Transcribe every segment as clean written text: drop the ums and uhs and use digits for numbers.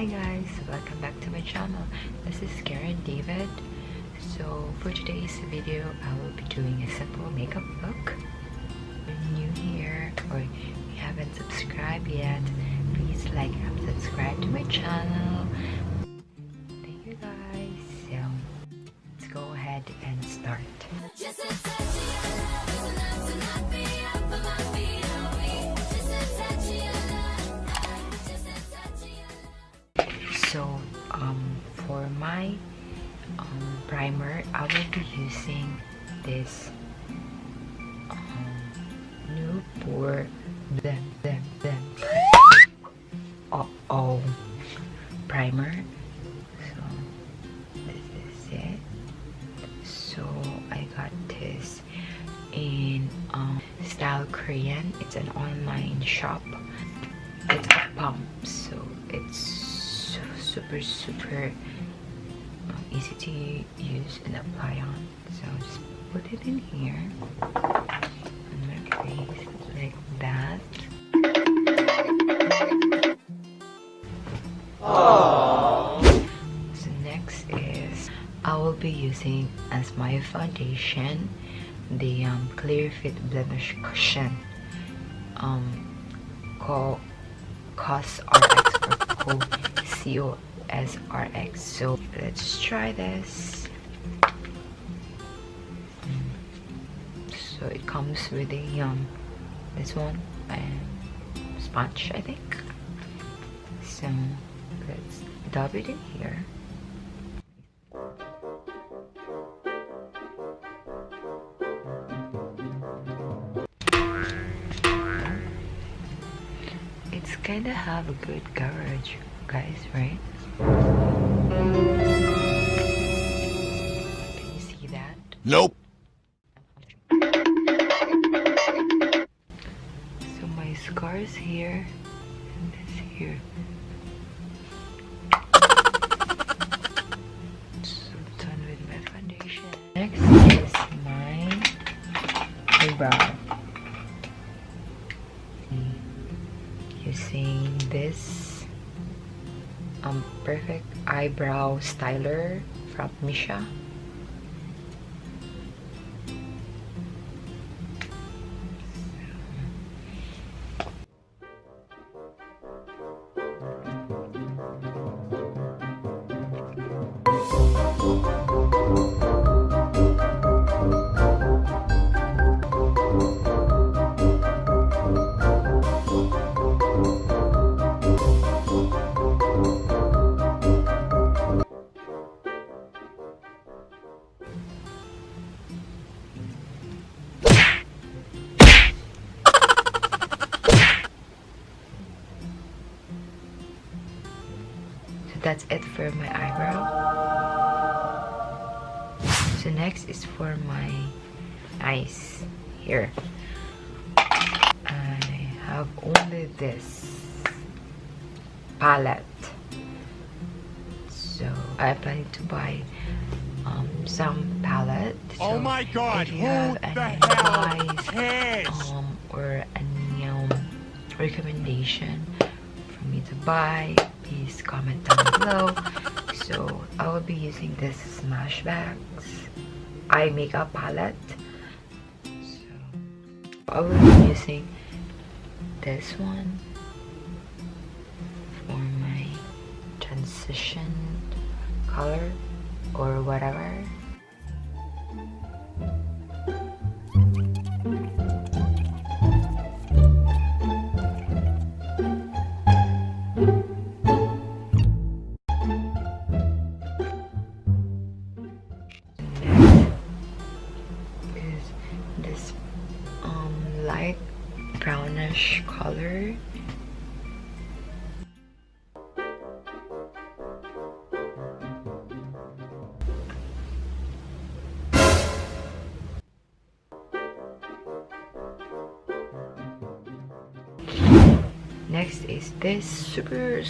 guys, welcome back to my channel. This is Karen David. So for today's video, I will be doing a simple makeup look. If you're new here or you haven't subscribed yet, please like and subscribe to my channel. Thank you guys. So let's go ahead and start. So for my primer, I will be using this new pore primer. So this is it. So I got this in Style Korean. It's an online shop. It's a pump, so it's super easy to use and apply on. So just put it in here on my face like that. Aww. So next is I will be using as my foundation the Clear Fit Blemish Cushion called xoxo. So let's try this. So it comes with a this one and sponge, I think. So let's dab it in here. It's kinda have a good coverage, guys, right? Can you see that? Nope. So my scars here and this here. So done with my foundation. Next is my eyebrow. Using this perfect eyebrow styler from Misha. That's it for my eyebrow. So next is for my eyes here. I have only this palette, so I plan to buy some palette. So oh my god, if you who have the any hell advice cares? or any recommendation for me to buy, please comment down below. So I will be using this Smashbox eye makeup palette. So I will be using this one for my transition color or whatever. This light brownish color. Next is this super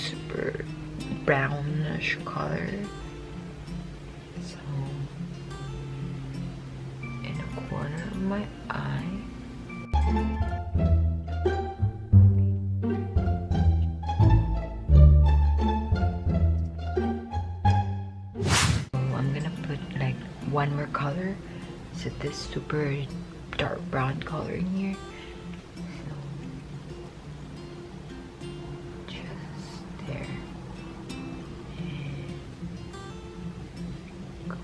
brownish color. So in the corner of my eye. one more color. So this super dark brown color in here. So just there. And go up.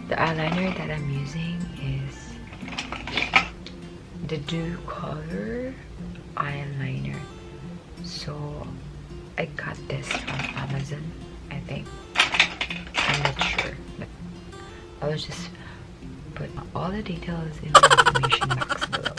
The eyeliner that I'm using is the Dew Color eyeliner. So I got this from Amazon, I think. I'm not sure, but I'll just put all the details in the information box below.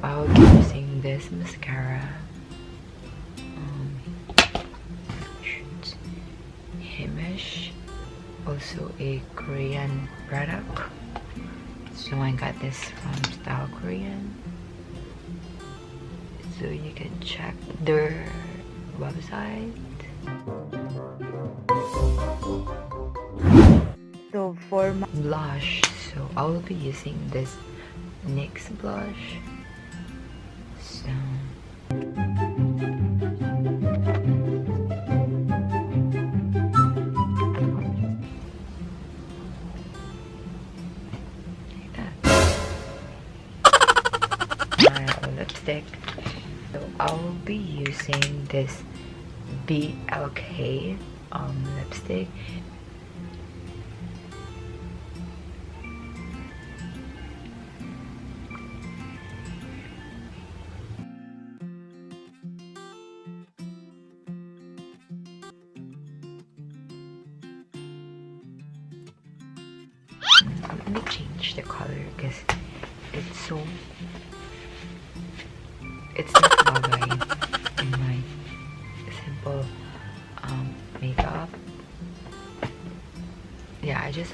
I'll be using this mascara, Himish, also a Korean product. So I got this from Style Korean. So you can check their website. So for my blush, so I will be using this NYX blush. So like that. My lipstick. So I will be using this BLK lipstick. Let me change the color because it's not bagay in my simple makeup. Yeah, I just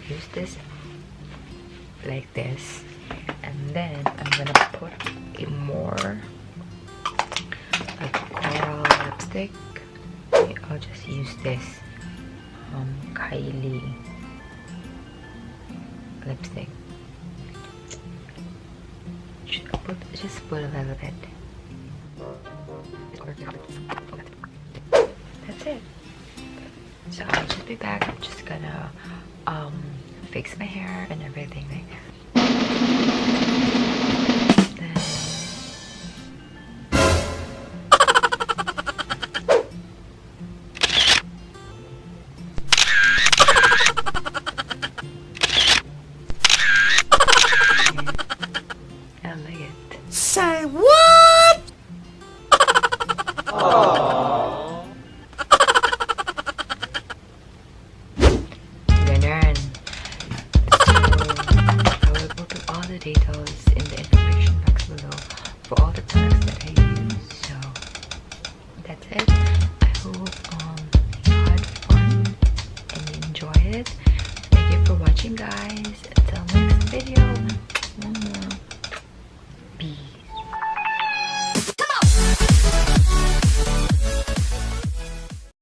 use this like this, and then I'm gonna put a more like coral lipstick. Okay, I'll just use this Kylie lipstick. Just put a little bit. That's it. So I'll just be back. I'm just gonna fix my hair and everything like that. Then say what? Aww. Ganyan. So, I will put all the details in the information box below for all the products that I use. So, that's it. I hope you had fun and you enjoyed it. Thank you for watching, guys. Until next video.